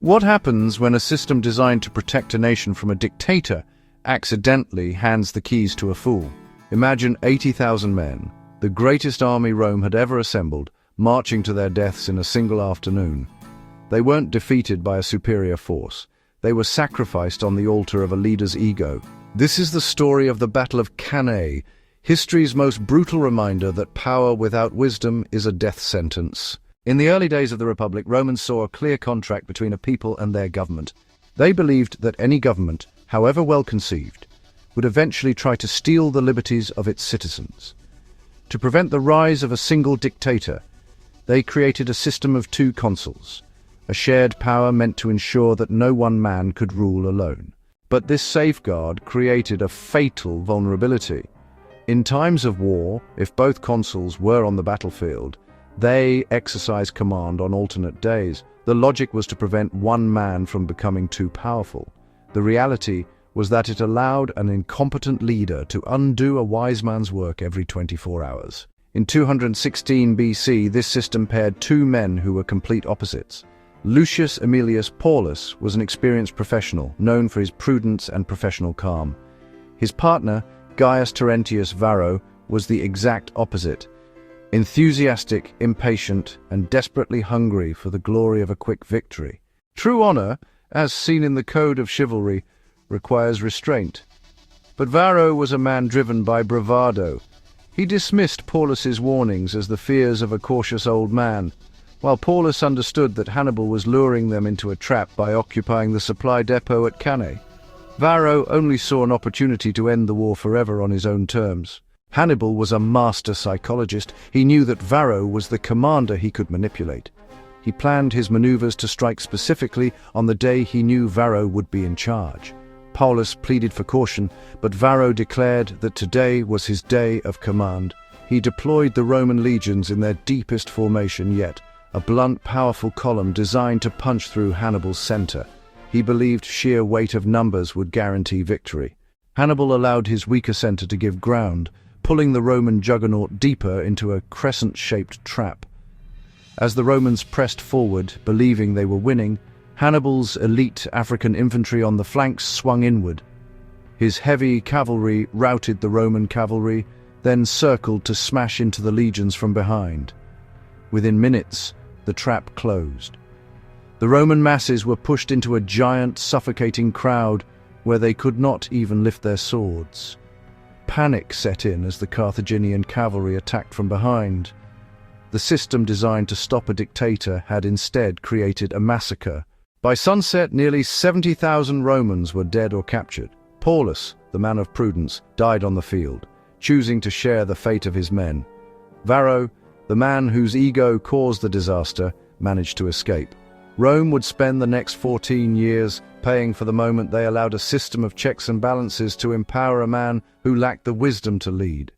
What happens when a system designed to protect a nation from a dictator accidentally hands the keys to a fool? Imagine 80,000 men, the greatest army Rome had ever assembled, marching to their deaths in a single afternoon. They weren't defeated by a superior force. They were sacrificed on the altar of a leader's ego. This is the story of the Battle of Cannae, history's most brutal reminder that power without wisdom is a death sentence. In the early days of the Republic, Romans saw a clear contract between a people and their government. They believed that any government, however well conceived, would eventually try to steal the liberties of its citizens. To prevent the rise of a single dictator, they created a system of two consuls, a shared power meant to ensure that no one man could rule alone. But this safeguard created a fatal vulnerability. In times of war, if both consuls were on the battlefield, they exercised command on alternate days. The logic was to prevent one man from becoming too powerful. The reality was that it allowed an incompetent leader to undo a wise man's work every 24 hours. In 216 BC, this system paired two men who were complete opposites. Lucius Aemilius Paulus was an experienced professional, known for his prudence and professional calm. His partner, Gaius Terentius Varro, was the exact opposite. Enthusiastic, impatient, and desperately hungry for the glory of a quick victory. True honor, as seen in the code of chivalry, requires restraint. But Varro was a man driven by bravado. He dismissed Paulus's warnings as the fears of a cautious old man, while Paulus understood that Hannibal was luring them into a trap by occupying the supply depot at Cannae. Varro only saw an opportunity to end the war forever on his own terms. Hannibal was a master psychologist. He knew that Varro was the commander he could manipulate. He planned his maneuvers to strike specifically on the day he knew Varro would be in charge. Paulus pleaded for caution, but Varro declared that today was his day of command. He deployed the Roman legions in their deepest formation yet, a blunt, powerful column designed to punch through Hannibal's center. He believed sheer weight of numbers would guarantee victory. Hannibal allowed his weaker center to give ground, pulling the Roman juggernaut deeper into a crescent-shaped trap. As the Romans pressed forward, believing they were winning, Hannibal's elite African infantry on the flanks swung inward. His heavy cavalry routed the Roman cavalry, then circled to smash into the legions from behind. Within minutes, the trap closed. The Roman masses were pushed into a giant, suffocating crowd where they could not even lift their swords. Panic set in as the Carthaginian cavalry attacked from behind. The system designed to stop a dictator had instead created a massacre. By sunset, nearly 70,000 Romans were dead or captured. Paulus, the man of prudence, died on the field, choosing to share the fate of his men. Varro, the man whose ego caused the disaster, managed to escape. Rome would spend the next 14 years paying for the moment they allowed a system of checks and balances to empower a man who lacked the wisdom to lead.